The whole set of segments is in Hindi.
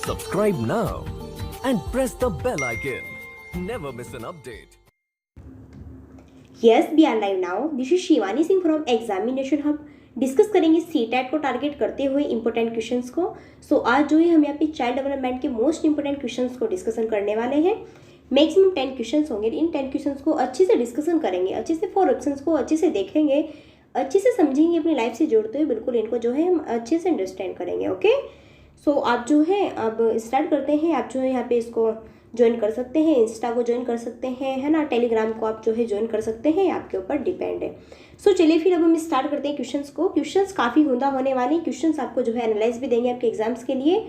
Subscribe now and press the bell icon. Never miss an update. Yes, we are live now. This is Shivani Singh from examination hub. Discuss करेंगे सीटेट को टारगेट करते हुए इंपॉर्टेंट क्वेश्चंस को। आज जो है हम यहाँ पे चाइल्ड डेवलपमेंट के मोस्ट इंपॉर्टेंट क्वेश्चंस को डिस्कशन करने वाले हैं। मैक्सिमम 10 क्वेश्चंस होंगे। इन 10 क्वेश्चंस को अच्छे से डिस्कशन करेंगे, अच्छे से 4 ऑप्शंस को अच्छे से देखेंगे, अच्छे से समझेंगे, अपनी लाइफ से जोड़ते हुए बिल्कुल इनको जो है हम अच्छे से अंडरस्टैंड करेंगे। ओके, आप जो है अब स्टार्ट करते हैं। आप जो है यहाँ पे इसको ज्वाइन कर सकते हैं, इंस्टा को ज्वाइन कर सकते हैं, है ना, टेलीग्राम को आप जो है ज्वाइन कर सकते हैं, आपके ऊपर डिपेंड है। चलिए फिर अब हम स्टार्ट करते हैं क्वेश्चंस को। क्वेश्चंस काफ़ी उम्दा होने वाले क्वेश्चंस आपको जो है एनालाइज भी देंगे आपके एग्जाम्स के लिए।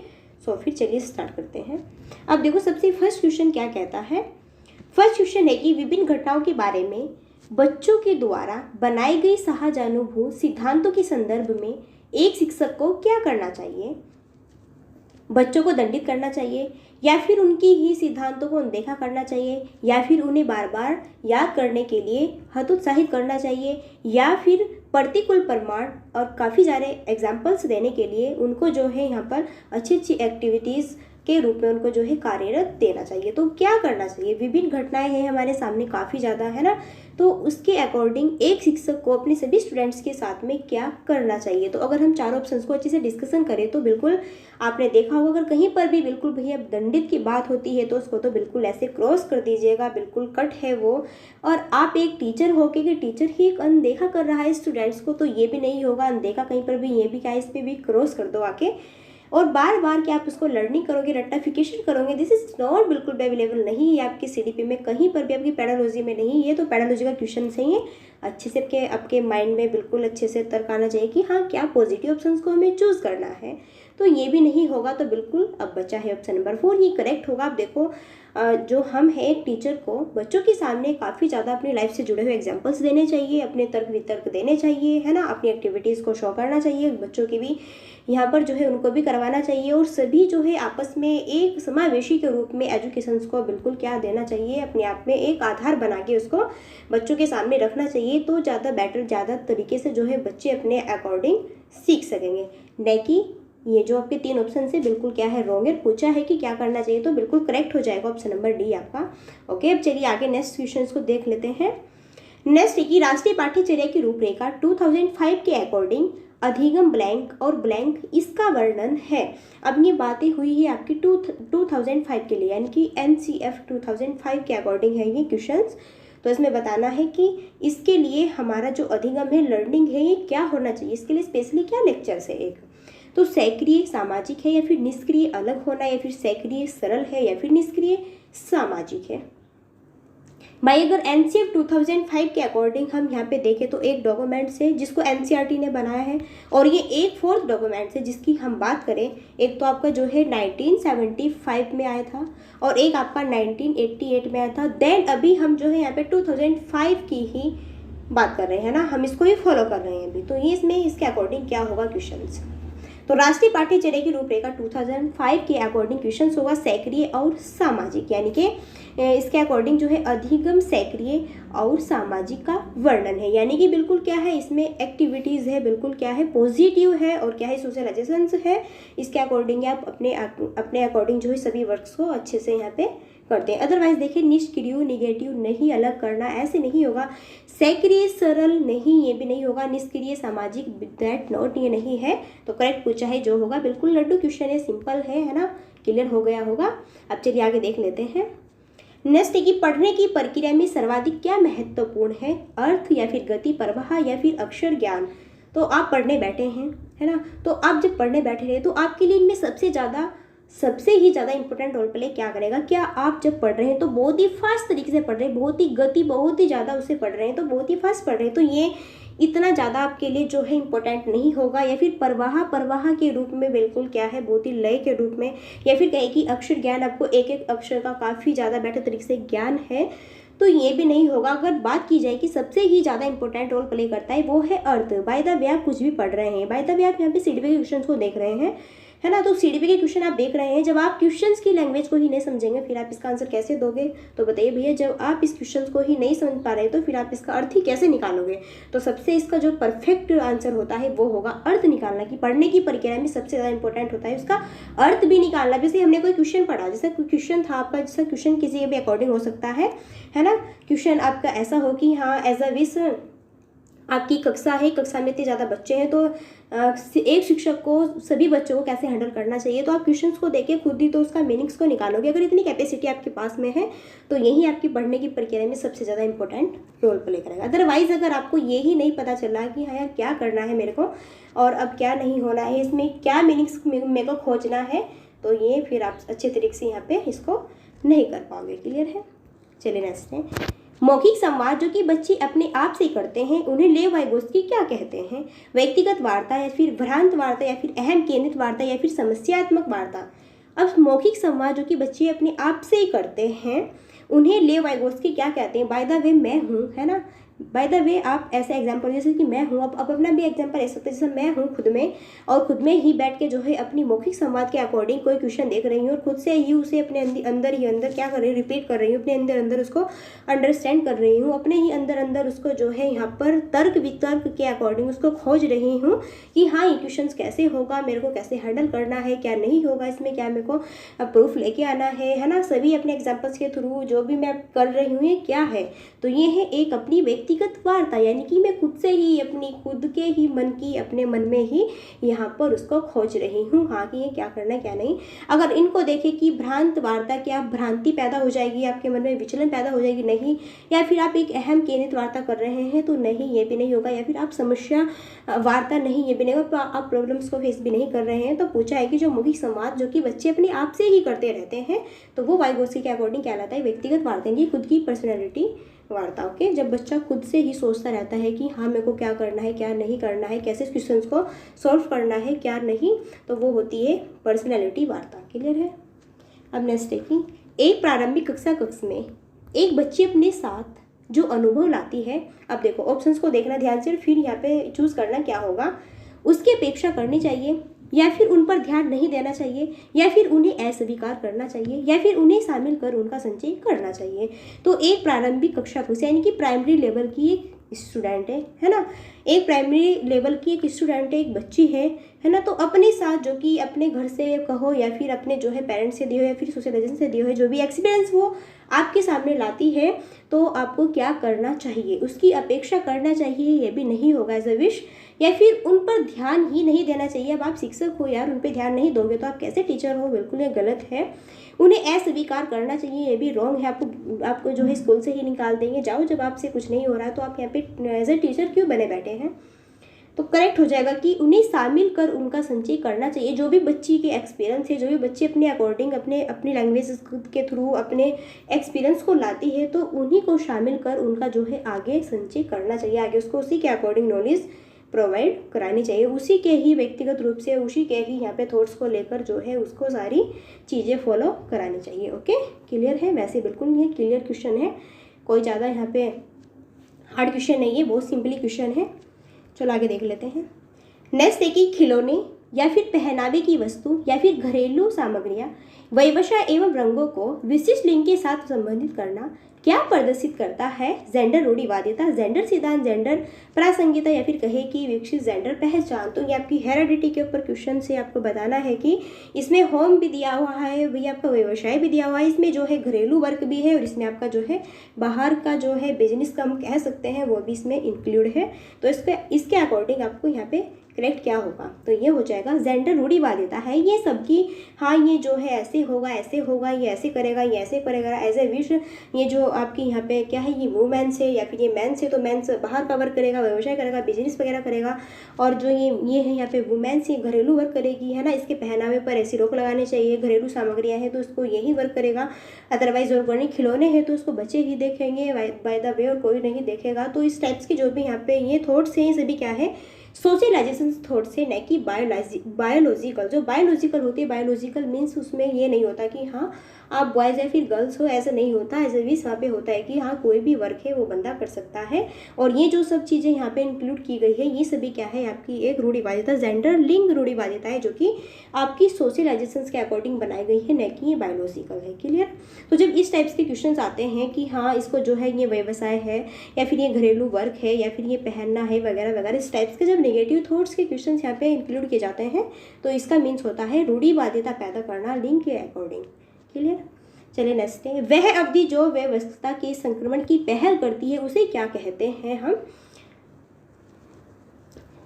फिर चलिए स्टार्ट करते हैं। अब देखो सबसे फर्स्ट क्वेश्चन क्या कहता है। फर्स्ट क्वेश्चन है कि विभिन्न घटनाओं के बारे में बच्चों के द्वारा बनाई गई सहजानुभूत सिद्धांतों के संदर्भ में एक शिक्षक को क्या करना चाहिए। बच्चों को दंडित करना चाहिए, या फिर उनकी ही सिद्धांतों को अनदेखा करना चाहिए, या फिर उन्हें बार बार याद करने के लिए हतोत्साहित करना चाहिए, या फिर प्रतिकूल प्रमाण और काफ़ी सारे एग्जाम्पल्स देने के लिए उनको जो है यहाँ पर अच्छी अच्छी एक्टिविटीज़ के रूप में उनको जो है कार्यरत देना चाहिए। तो क्या करना चाहिए। विभिन्न घटनाएं हैं हमारे सामने काफ़ी ज़्यादा, है ना, तो उसके अकॉर्डिंग एक शिक्षक को अपने सभी स्टूडेंट्स के साथ में क्या करना चाहिए। तो अगर हम चारों ऑप्शंस को अच्छे से डिस्कशन करें तो बिल्कुल आपने देखा होगा, अगर कहीं पर भी बिल्कुल भैया दंडित की बात होती है तो उसको तो बिल्कुल ऐसे क्रॉस कर दीजिएगा, बिल्कुल कट है वो। और आप एक टीचर हो के टीचर ही एक अनदेखा कर रहा है स्टूडेंट्स को, तो ये भी नहीं होगा अनदेखा कहीं पर भी, ये भी क्या, इस पर भी क्रॉस कर दो आके। और बार बार क्या आप उसको लर्निंग करोगे, रट्टाफिकेशन करोगे, दिस इज नॉट बिल्कुल भी अवेलेबल नहीं है आपकी सीडीपी में, कहीं पर भी आपकी पेडालॉजी में नहीं है। तो पेडालॉजी का क्वेश्चन सही है, अच्छे से आपके माइंड में बिल्कुल अच्छे से तर्क आना चाहिए कि हाँ क्या पॉजिटिव ऑप्शंस को हमें चूज़ करना है। तो ये भी नहीं होगा तो बिल्कुल अब बचा है ऑप्शन नंबर 4, ये करेक्ट होगा। आप देखो जो हम है एक टीचर को बच्चों के सामने काफ़ी ज़्यादा अपनी लाइफ से जुड़े हुए एग्जांपल्स देने चाहिए, अपने तर्क वितर्क देने चाहिए, है ना, अपनी एक्टिविटीज़ को शो करना चाहिए, बच्चों की भी यहाँ पर जो है उनको भी करवाना चाहिए, और सभी जो है आपस में एक समावेशी के रूप में एजुकेशंस को बिल्कुल क्या देना चाहिए, अपने आप में एक आधार बना के उसको बच्चों के सामने रखना चाहिए। तो ज़्यादा बेटर, ज़्यादा तरीके से जो है बच्चे अपने अकॉर्डिंग सीख सकेंगे। नहीं कि ये जो आपके 3 ऑप्शन से बिल्कुल क्या है रॉन्ग है। पूछा है कि क्या करना चाहिए तो बिल्कुल करेक्ट हो जाएगा ऑप्शन नंबर डी आपका। ओके, अब चलिए आगे नेक्स्ट क्वेश्चन को देख लेते हैं। नेक्स्ट है कि राष्ट्रीय पाठ्यचर्या की रूपरेखा 2005 के अकॉर्डिंग अधिगम ब्लैंक और ब्लैंक इसका वर्णन है। अब ये बातें हुई है आपकी 2005 के लिए, यानी कि NCF 2005 के अकॉर्डिंग है ये क्वेश्चंस। तो इसमें बताना है कि इसके लिए हमारा जो अधिगम है, लर्निंग है, ये क्या होना चाहिए, इसके लिए स्पेशली क्या लेक्चर्स है। एक तो सक्रिय सामाजिक है या फिर निष्क्रिय अलग होना, या फिर सक्रिय सरल है या फिर निष्क्रिय सामाजिक है। भाई अगर NCF 2005 के अकॉर्डिंग हम यहाँ पे देखें तो एक डॉक्यूमेंट्स है जिसको NCERT ने बनाया है, और ये एक 4th डॉक्यूमेंट्स है जिसकी हम बात करें। एक तो आपका जो है 1975 में आया था और एक आपका 1988 में आया था। देन अभी हम जो है यहाँ पे 2005 की ही बात कर रहे हैं ना, हम इसको ही फॉलो कर रहे हैं अभी। तो ये इसमें इसके अकॉर्डिंग क्या होगा क्वेश्चन। तो राष्ट्रीय पाठ्यचर्या की रूपरेखा 2005 के अकॉर्डिंग क्वेश्चन होगा सक्रिय और सामाजिक, यानी कि इसके अकॉर्डिंग जो है अधिगम, सक्रिय और सामाजिक का वर्णन है। यानी कि बिल्कुल क्या है इसमें एक्टिविटीज़ है, बिल्कुल क्या है पॉजिटिव है, और क्या है सोशलाइजेशन है। इसके अकॉर्डिंग आप अपने अकॉर्डिंग जो है सभी वर्क्स को अच्छे से यहाँ पे करते हैं। अदरवाइज देखिए निष्क्रिय, निगेटिव नहीं अलग करना, ऐसे नहीं होगा। सक्रिय सरल नहीं, ये भी नहीं होगा। निष्क्रिय सामाजिक, दैट नॉट, ये नहीं है। तो करेक्ट पूछा है जो होगा बिल्कुल लड्डू क्वेश्चन है, सिंपल है ना, क्लियर हो गया होगा। अब चलिए आगे देख लेते हैं। नेक्स्ट है कि पढ़ने की प्रक्रिया में सर्वाधिक क्या महत्वपूर्ण है, अर्थ या फिर गति, प्रवाह या फिर अक्षर ज्ञान। तो आप पढ़ने बैठे हैं, है ना, तो आप जब पढ़ने बैठे रहे तो आपके लिए इनमें सबसे ही ज़्यादा इंपॉर्टेंट रोल प्ले क्या करेगा। क्या आप जब पढ़ रहे हैं तो बहुत ही फास्ट तरीके से पढ़ रहे हैं, बहुत ही गति बहुत ही ज़्यादा उससे पढ़ रहे हैं, तो बहुत ही फास्ट पढ़ रहे हैं, तो ये इतना ज़्यादा आपके लिए जो है इम्पोर्टेंट नहीं होगा। या फिर प्रवाह के रूप में बिल्कुल क्या है बहुत ही लय के रूप में, या फिर कहें कि अक्षर ज्ञान, आपको एक एक अक्षर का काफ़ी ज़्यादा बेटर तरीके से ज्ञान है, तो ये भी नहीं होगा। अगर बात की जाए कि सबसे ही ज़्यादा इंपॉर्टेंट रोल प्ले करता है वो है अर्थ। बाय द वे आप कुछ भी पढ़ रहे हैं, बाय द वे आप यहाँ पे सीडीपी के क्वेश्चन को देख रहे हैं, है ना। तो सीडीपी के क्वेश्चन आप देख रहे हैं, जब आप क्वेश्चंस की लैंग्वेज को ही नहीं समझेंगे फिर आप इसका आंसर कैसे दोगे। तो बताइए भैया, जब आप इस क्वेश्चन को ही नहीं समझ पा रहे तो फिर आप इसका अर्थ ही कैसे निकालोगे। तो सबसे इसका जो परफेक्ट आंसर होता है वो होगा अर्थ निकालना, कि पढ़ने की प्रक्रिया में सबसे ज़्यादा इंपॉर्टेंट होता है उसका अर्थ भी निकालना। जैसे हमने कोई क्वेश्चन पढ़ा, जैसे कोई क्वेश्चन था आपका, जैसा क्वेश्चन किसी के भी अकॉर्डिंग हो सकता है ना। क्वेश्चन आपका ऐसा हो कि हाँ एज अ विश आपकी कक्षा है, कक्षा में इतने ज़्यादा बच्चे हैं तो एक शिक्षक को सभी बच्चों को कैसे हैंडल करना चाहिए। तो आप क्वेश्चंस को देके खुद ही तो उसका मीनिंग्स को निकालोगे। अगर इतनी कैपेसिटी आपके पास में है तो यही आपकी पढ़ने की प्रक्रिया में सबसे ज़्यादा इंपॉर्टेंट रोल प्ले करेगा। अदरवाइज अगर आपको ये ही नहीं पता चल रहा कि हाँ यार क्या करना है मेरे को और अब क्या नहीं होना है, इसमें क्या मीनिंग्स मेरे को खोजना है, तो ये फिर आप अच्छे तरीके से यहाँ पे इसको नहीं कर पाओगे। क्लियर है। चलिए नेक्स्ट है मौखिक संवाद, जो कि बच्चे अपने आप से करते हैं, उन्हें लेव वाइगोत्स्की क्या कहते हैं। व्यक्तिगत वार्ता या फिर भ्रांत वार्ता या फिर अहम केंद्रित वार्ता या फिर समस्यात्मक वार्ता। अब मौखिक संवाद जो कि बच्चे अपने आप से ही करते हैं उन्हें लेव वाइगोत्स्की क्या कहते हैं। बाय द वे मैं हूँ, है ना। बाय द वे आप ऐसे एग्जाम्पल जैसे कि मैं हूँ, अब अपना भी एग्जाम्पल ऐसा होता है जैसे मैं हूँ खुद में, और खुद में ही बैठ के जो है अपनी मौखिक संवाद के अकॉर्डिंग कोई क्वेश्चन देख रही हूँ और खुद से ही उसे अपने अंदर ही अंदर क्या कर रही हूँ, रिपीट कर रही हूँ, अपने अंदर अंदर उसको अंडरस्टैंड कर रही हूँ, अपने ही अंदर अंदर उसको जो है यहाँ पर तर्क वितर्क के अकॉर्डिंग उसको खोज रही हूँ कि हाँ ये क्वेश्चन कैसे होगा, मेरे को कैसे हैंडल करना है, क्या नहीं होगा इसमें, क्या मेरे को प्रूफ लेके आना है ना। सभी अपने एग्जाम्पल्स के थ्रू जो भी मैं कर रही हूँ ये क्या है, तो ये है एक अपनी व्यक्तिगत वार्ता, यानी कि मैं खुद से ही अपनी खुद के ही मन की अपने मन में ही यहाँ पर उसको खोज रही हूँ हाँ कि ये क्या करना है क्या नहीं। अगर इनको देखें कि भ्रांत वार्ता, क्या भ्रांति पैदा हो जाएगी आपके मन में, विचलन पैदा हो जाएगी, नहीं। या फिर आप एक अहम केंद्रित वार्ता कर रहे हैं तो नहीं, ये भी नहीं होगा। या फिर आप समस्या वार्ता, नहीं ये भी नहीं होगा, आप प्रॉब्लम्स को फेस भी नहीं कर रहे हैं। तो पूछा है कि जो मौखिक संवाद जो कि बच्चे अपने आप से ही करते रहते हैं तो वो वाइगोत्स्की के अकॉर्डिंग कहलाता है व्यक्तिगत वार्ता, ये खुद की पर्सनैलिटी वार्ता। ओके, जब बच्चा खुद से ही सोचता रहता है कि हाँ मेरे को क्या करना है क्या नहीं करना है, कैसे क्वेश्चंस को सॉल्व करना है क्या नहीं, तो वो होती है पर्सनैलिटी वार्ता। क्लियर है। अब नेक्स्ट है कि एक प्रारंभिक कक्षा में एक बच्ची अपने साथ जो अनुभव लाती है, अब देखो ऑप्शंस को देखना ध्यान से, फिर यहाँ पे चूज करना क्या होगा। उसकी अपेक्षा करनी चाहिए, या फिर उन पर ध्यान नहीं देना चाहिए, या फिर उन्हें अस्वीकार करना चाहिए, या फिर उन्हें शामिल कर उनका संचय करना चाहिए। तो एक प्रारंभिक कक्षा से यानी कि प्राइमरी लेवल की एक स्टूडेंट है ना, एक प्राइमरी लेवल की एक स्टूडेंट है, एक बच्ची है ना। तो अपने साथ जो कि अपने घर से कहो या फिर अपने जो है पेरेंट्स से दिए हो या फिर सोशलाइजेशन से दिए हो, जो भी एक्सपीरियंस वो आपके सामने लाती है, तो आपको क्या करना चाहिए, उसकी अपेक्षा करना चाहिए, ये भी नहीं होगा एज अ विश, या फिर उन पर ध्यान ही नहीं देना चाहिए। अब आप शिक्षक हो यार, उन पर ध्यान नहीं दोगे तो आप कैसे टीचर हो, बिल्कुल ये गलत है। उन्हें अस्वीकार करना चाहिए, ये भी रॉन्ग है। आपको जो है स्कूल से ही निकाल देंगे, जाओ जब आपसे कुछ नहीं हो रहा है तो आप यहाँ पे एज ए टीचर क्यों बने बैठे हैं। तो करेक्ट हो जाएगा कि उन्हें शामिल कर उनका संचय करना चाहिए। जो भी बच्ची के एक्सपीरियंस है, जो भी बच्ची अपने अकॉर्डिंग अपनी लैंग्वेज के थ्रू अपने एक्सपीरियंस को लाती है, तो उन्हीं को शामिल कर उनका जो है आगे संचय करना चाहिए, आगे उसको उसी के अकॉर्डिंग नॉलेज प्रोवाइड करानी चाहिए, उसी के ही व्यक्तिगत रूप से उसी के ही यहाँ पे थॉट्स को लेकर जो है उसको सारी चीज़ें फॉलो करानी चाहिए। ओके, क्लियर है। वैसे बिल्कुल नहीं है, क्लियर क्वेश्चन है, कोई ज़्यादा यहाँ पे हार्ड क्वेश्चन नहीं है, बहुत सिंपली क्वेश्चन है। चलो आगे देख लेते हैं। नेक्स्ट है कि खिलौने या फिर पहनावे की वस्तु या फिर घरेलू सामग्रियाँ व्यवसाय एवं रंगों को विशिष्ट लिंग के साथ संबंधित करना क्या प्रदर्शित करता है। जेंडर रूढ़िवादिता, जेंडर सिद्धांत, जेंडर प्रासंगिकता, या फिर कहे कि विकसित जेंडर पहचान। तो ये आपकी हेरिडिटी के ऊपर क्वेश्चन से आपको बताना है कि इसमें होम भी दिया हुआ है, वही आपका व्यवसाय भी दिया हुआ है, इसमें जो है घरेलू वर्क भी है, और इसमें आपका जो है बाहर का जो है बिजनेस का हम कह सकते हैं वो भी इसमें इंक्लूड है। तो इसके अकॉर्डिंग आपको यहाँ पे करेक्ट क्या होगा, तो ये हो जाएगा जेंडर रूढ़िवादिता है ये सबकी। हाँ ये जो है ऐसे होगा, ये ऐसे करेगा, ये ऐसे करेगा एज ए विश। ये जो आपकी यहाँ पे क्या है, ये वुमेन्स है या फिर ये मेंस है, तो मेंस बाहर का वर्क करेगा, व्यवसाय करेगा, बिजनेस वगैरह करेगा, और जो ये है यहाँ पे वुमेन्स, ये घरेलू वर्क करेगी, है ना। इसके पहनावे पर ऐसी रोक लगानी चाहिए, घरेलू सामग्रियाँ हैं तो उसको यही वर्क करेगा, अदरवाइज ऑर्गेनिक खिलौने हैं तो उसको बच्चे ही देखेंगे बाय द वे, और कोई नहीं देखेगा। तो इस टाइप्स की जो भी यहाँ पे ये थॉट्स हैं, ये सभी क्या है, सोशलाइजेशन थॉट से, न कि बायोलॉजिकल। जो बायोलॉजिकल होती है, बायोलॉजिकल मीन्स उसमें ये नहीं होता कि हाँ आप बॉयज़ या फिर गर्ल्स हो, ऐसा नहीं होता। ऐसा भी वहाँ पे होता है कि हाँ कोई भी वर्क है वो बंदा कर सकता है। और ये जो सब चीज़ें यहाँ पे इंक्लूड की गई है, ये सभी क्या है, आपकी एक रूढ़िवादिता, जेंडर लिंग रूढ़िवादिता है, जो कि आपकी सोशलाइजेशन के अकॉर्डिंग बनाई गई है, न कि ये बायोलॉजिकल है। क्लियर। तो जब इस टाइप्स के क्वेश्चन आते हैं कि हाँ इसको जो है ये व्यवसाय है या फिर ये घरेलू वर्क है या फिर ये पहनना है वगैरह वगैरह, इस टाइप्स के जब नेगेटिव थॉट्स के क्वेश्चन यहाँ पे इंक्लूड किए जाते हैं तो इसका मीन्स होता है रूढ़िवादिता पैदा करना लिंग के अकॉर्डिंग। क्लियर। चलिए नेक्स्ट है, वह अवधि जो व्यवस्था के संक्रमण की पहल करती है उसे क्या कहते हैं हम।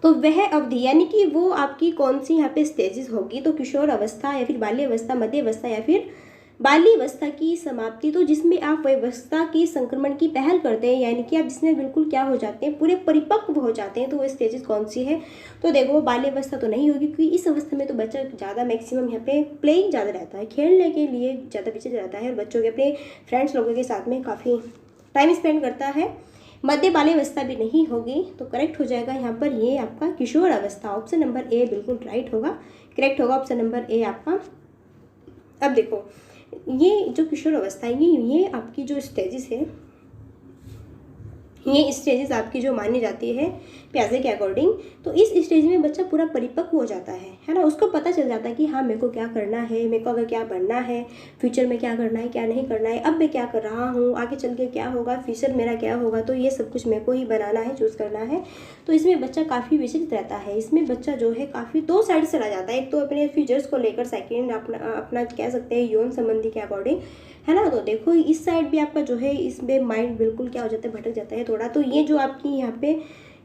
तो वह अवधि यानी कि वो आपकी कौन सी यहाँ पे स्टेजेस होगी, तो किशोर अवस्था या फिर बाल्यावस्था, मध्य अवस्था या फिर बाल्यावस्था की समाप्ति। तो जिसमें आप व्यवस्था की संक्रमण की पहल करते हैं, यानी कि आप जिसमें बिल्कुल क्या हो जाते हैं, पूरे परिपक्व हो जाते हैं, तो वो स्टेजेस कौन सी है। तो देखो बाल्यावस्था तो नहीं होगी, क्योंकि इस अवस्था में तो बच्चा ज़्यादा मैक्सिमम यहाँ पे प्लेइंग ज़्यादा रहता है, खेलने के लिए ज़्यादा पीछे रहता है और बच्चों के अपने फ्रेंड्स लोगों के साथ में काफ़ी टाइम स्पेंड करता है। मध्य बाल्यावस्था भी नहीं होगी, तो करेक्ट हो जाएगा यहाँ पर ये आपका किशोर अवस्था। ऑप्शन नंबर ए बिल्कुल राइट होगा, करेक्ट होगा ऑप्शन नंबर ए आपका। अब देखो ये जो किशोर अवस्था है, ये आपकी जो स्टेजेस है, ये स्टेजेस आपकी जो मानी जाती है प्याजे के अकॉर्डिंग, तो इस स्टेज में बच्चा पूरा परिपक्व हो जाता है ना। उसको पता चल जाता है कि हाँ मेरे को क्या करना है, मेरे को अगर क्या बनना है, फ्यूचर में क्या करना है क्या नहीं करना है, अब मैं क्या कर रहा हूँ, आगे चल के क्या होगा, फ्यूचर मेरा क्या होगा, तो ये सब कुछ मेरे को ही बनाना है, चूज़ करना है। तो इसमें बच्चा काफ़ी विचलित रहता है। इसमें बच्चा जो है काफ़ी दो साइड चला जाता है, एक तो अपने फ्यूचर्स को लेकर, सेकेंड अपना कह सकते हैं यौन संबंधी के अकॉर्डिंग, है ना। तो देखो इस साइड भी आपका जो है इसमें माइंड बिल्कुल क्या हो जाता है, भटक जाता है थोड़ा। तो ये जो आपकी यहाँ पे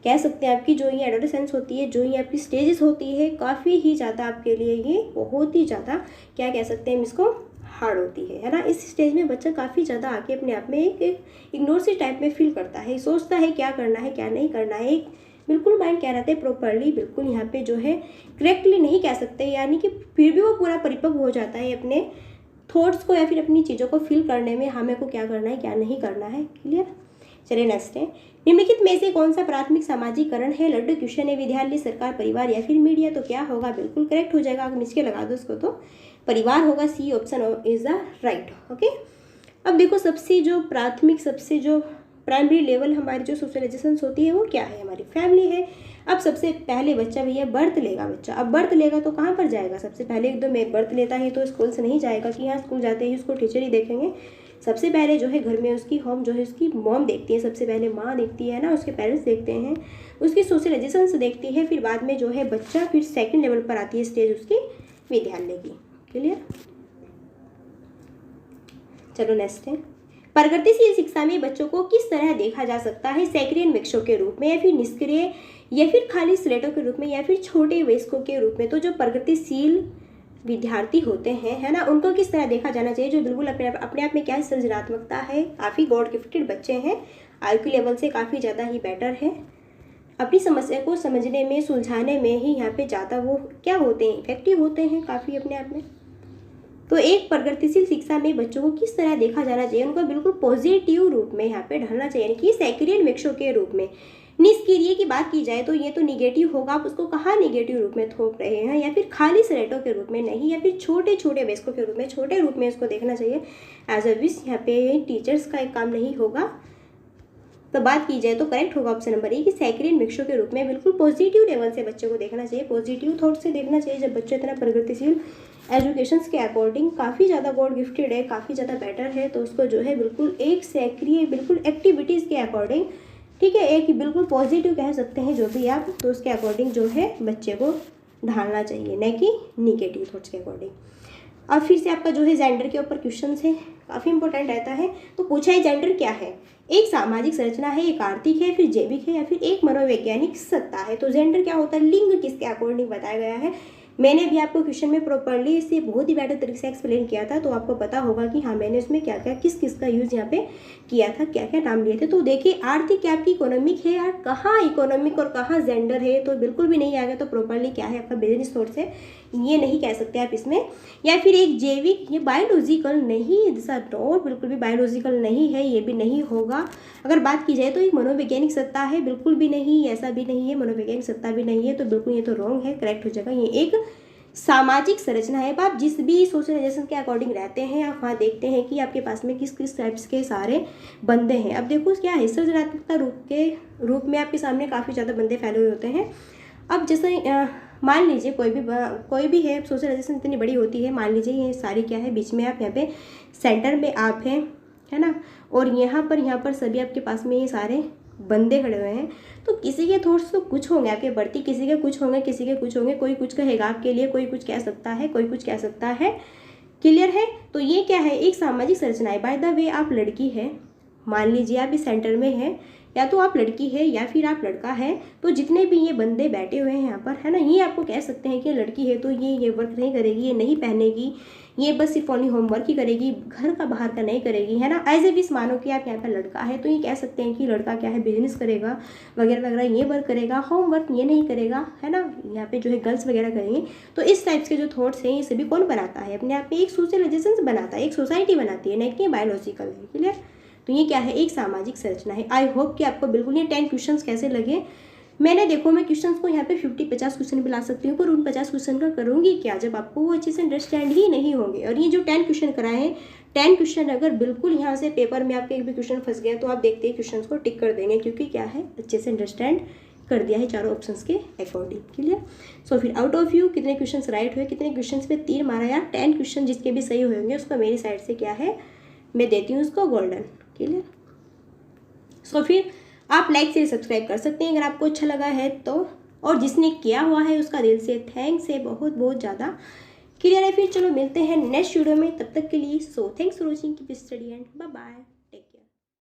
कह सकते हैं आपकी जो ये एडोलेसेंस होती है, जो ये आपकी स्टेजेस होती है, काफ़ी ही ज़्यादा आपके लिए ये बहुत ही ज़्यादा क्या कह सकते हैं हम इसको, हार्ड होती है ना। इस स्टेज में बच्चा काफ़ी ज़्यादा आके अपने आप में एक इग्नोर सी टाइप में फील करता है, सोचता है क्या करना है क्या नहीं करना है, एक बिल्कुल माइंड क्या रहता है प्रॉपरली बिल्कुल यहाँ पे जो है करेक्टली नहीं कह सकते, यानी कि फिर भी वो पूरा परिपक्व हो जाता है अपने थॉट्स को या फिर अपनी चीज़ों को फील करने में, हमें को क्या करना है क्या नहीं करना है। क्लियर। चलिए नेक्स्ट है, निम्नलिखित में से कौन सा प्राथमिक सामाजिकरण है। लड्डू क्वेश्चन है, विद्यालय, सरकार, परिवार या फिर मीडिया। तो क्या होगा, बिल्कुल करेक्ट हो जाएगा, अगर नीचे लगा दो उसको तो परिवार होगा, C option is the right. Okay. अब देखो सबसे जो प्राथमिक, सबसे जो प्राइमरी लेवल हमारी जो सोशलाइजेशन होती है वो क्या है, हमारी फैमिली है। अब सबसे पहले बच्चा भैया बर्थ लेगा, बच्चा अब बर्थ लेगा तो कहाँ पर जाएगा, सबसे पहले एकदम एक बर्थ लेता है तो स्कूल से नहीं जाएगा कि यहाँ स्कूल जाते ही उसको टीचर ही देखेंगे। सबसे पहले जो है घर में उसकी होम जो है उसकी मॉम देखती है, सबसे पहले माँ देखती है ना, उसके पेरेंट्स देखते हैं, उसकी सोशलाइजेशन से देखती है, फिर बाद में जो है बच्चा, फिर सेकंड लेवल पर आती है स्टेज उसकी विद्यालय की। क्लियर। चलो नेक्स्ट है, प्रगतिशील शिक्षा में बच्चों को किस तरह देखा जा सकता है, सक्रिय वृक्षों के रूप में या फिर निष्क्रिय या फिर खाली स्लेटों के रूप में या फिर छोटे वयस्कों के रूप में। तो जो प्रगतिशील विद्यार्थी होते हैं, है ना, उनको किस तरह देखा जाना चाहिए, जो बिल्कुल अपने आप में क्या सृजनात्मकता है, काफ़ी गॉड गिफ्टेड बच्चे हैं, IQ लेवल से काफ़ी ज़्यादा ही बेटर है, अपनी समस्या को समझने में सुलझाने में ही यहाँ पे ज़्यादा वो क्या होते हैं, इफेक्टिव होते हैं काफ़ी अपने आप में। तो एक प्रगतिशील शिक्षा में बच्चों को किस तरह देखा जाना चाहिए, उनको बिल्कुल पॉजिटिव रूप में यहाँ पे ढलना चाहिए, यानी कि सक्रिय वृक्षों के रूप में। निष्क्रिय की बात की जाए तो ये तो निगेटिव होगा, आप उसको कहाँ निगेटिव रूप में थोप रहे हैं, या फिर खाली स्लेटों के रूप में नहीं, या फिर छोटे छोटे वयस्कों के रूप में, छोटे रूप में इसको देखना चाहिए एज अ विश। यहाँ पे टीचर्स का एक काम नहीं होगा। तो बात की जाए तो करेक्ट होगा ऑप्शन नंबर ए कि सक्रिय वृक्षों के रूप में बिल्कुल पॉजिटिव लेवल से बच्चों को देखना चाहिए, पॉजिटिव थॉट से देखना चाहिए। जब बच्चे इतना प्रगतिशील एजुकेशन के अकॉर्डिंग काफ़ी ज़्यादा गॉड गिफ्टेड है, काफ़ी ज़्यादा बेटर है, तो उसको जो है बिल्कुल एक सक्रिय बिल्कुल एक्टिविटीज़ के अकॉर्डिंग, ठीक है, एक बिल्कुल पॉजिटिव कह सकते हैं जो भी आप, तो उसके अकॉर्डिंग जो है बच्चे को ढालना चाहिए, न कि निगेटिव थॉट्स के अकॉर्डिंग। अब फिर से आपका जो है जेंडर के ऊपर क्वेश्चन है, काफ़ी इंपॉर्टेंट रहता है। तो पूछा है जेंडर क्या है, एक सामाजिक संरचना है, एक आर्थिक है, फिर जैविक है या फिर एक मनोवैज्ञानिक सत्ता है। तो जेंडर क्या होता है, लिंग किसके अकॉर्डिंग बताया गया है। मैंने भी आपको क्वेश्चन में प्रॉपर्ली इसे बहुत ही बेटर तरीके से एक्सप्लेन किया था, तो आपको पता होगा कि हाँ मैंने इसमें क्या क्या किस किस का यूज़ यहाँ पे किया था, क्या क्या नाम लिए थे। तो देखिए आर्थिक क्या आपकी इकोनॉमिक है यार, कहाँ इकोनॉमिक और कहाँ जेंडर है, तो बिल्कुल भी नहीं आएगा। तो प्रॉपर्ली क्या है आपका बिजनेस सोर्स है, ये नहीं कह सकते आप इसमें। या फिर एक जैविक, ये बायोलॉजिकल नहीं, दिस आर नॉट, बिल्कुल भी बायोलॉजिकल नहीं है, ये भी नहीं होगा। अगर बात की जाए तो एक मनोवैज्ञानिक सत्ता है, बिल्कुल भी नहीं, ऐसा भी नहीं है, मनोवैज्ञानिक सत्ता भी नहीं है, तो बिल्कुल ये तो रॉन्ग है, करेक्ट हो जाएगा। ये एक सामाजिक संरचना है। आप जिस भी सोशलाइजेशन के अकॉर्डिंग रहते हैं, आप वहाँ देखते हैं कि आपके पास में किस किस टाइप्स के सारे बंदे हैं। अब देखो क्या है, सृजनात्मकता रूप में आपके सामने काफ़ी ज़्यादा बंदे फैले हुए होते हैं। अब जैसे मान लीजिए कोई भी है, सोशलाइजेशन इतनी बड़ी होती है, मान लीजिए ये सारी क्या है, बीच में आप यहाँ पे सेंटर में आप हैं, है ना, और यहाँ पर सभी आपके पास में ये सारे बंदे खड़े हुए हैं। तो किसी के थॉट्स तो कुछ होंगे आपके प्रति, किसी के कुछ होंगे, किसी के कुछ होंगे, कोई कुछ कहेगा आपके लिए, कोई कुछ कह सकता है, कोई कुछ कह सकता है। क्लियर है? तो ये क्या है, एक सामाजिक संरचना है। बाय द वे आप लड़की है, मान लीजिए आप इस सेंटर में हैं, या तो आप लड़की है या फिर आप लड़का है, तो जितने भी ये बंदे बैठे हुए हैं यहाँ पर, है ना, ये आपको कह सकते हैं कि लड़की है तो ये वर्क नहीं करेगी, ये नहीं पहनेगी, ये बस सिर्फ ओनली होमवर्क ही करेगी, घर का बाहर का नहीं करेगी, है ना। एज ए विस मानो कि आप यहाँ पर लड़का है तो ये कह सकते हैं कि लड़का क्या है, बिजनेस करेगा वगैरह वगैरह, ये वर्क करेगा, होमवर्क ये नहीं करेगा, है ना, यहाँ पे जो है गर्ल्स वगैरह करेंगे। तो इस टाइप्स के जो थॉट्स हैं ये सभी कौन बनाता है, अपने आप में एक सोशलाइजेशन बनाता है, एक सोसाइटी बनाती है, नहीं कि बायोलॉजिकल है। क्लियर? तो ये क्या है, एक सामाजिक संरचना है। आई होप कि आपको बिल्कुल ये 10 क्वेश्चंस कैसे लगे। मैं क्वेश्चंस को यहाँ पे 50-50 क्वेश्चन भी ला सकती हूँ, पर उन 50 क्वेश्चन का करूँगी क्या जब आपको वो अच्छे से अंडरस्टैंड ही नहीं होंगे। और ये जो 10 क्वेश्चन कराए हैं, 10 क्वेश्चन अगर बिल्कुल यहाँ से पेपर में आपके एक भी क्वेश्चन फंस गए तो आप देखते ही क्वेश्चन को टिक कर देंगे, क्योंकि क्या है, अच्छे से अंडरस्टैंड कर दिया है चारों ऑप्शंस के अकॉर्डिंग। क्लियर? सो फिर आउट ऑफ यू कितने क्वेश्चन राइट हुए, कितने क्वेश्चन पे तीर मारा, या 10 क्वेश्चन जिसके भी सही होंगे उसको मेरी साइड से क्या है, मैं देती हूँ उसको गोल्डन। क्लियर? सो फिर आप लाइक से सब्सक्राइब कर सकते हैं अगर आपको अच्छा लगा है तो, और जिसने किया हुआ है उसका दिल से थैंक्स है, बहुत बहुत ज़्यादा। क्लियर है? फिर चलो मिलते हैं नेक्स्ट वीडियो में, तब तक के लिए so thanks for watching, keep study and bye bye.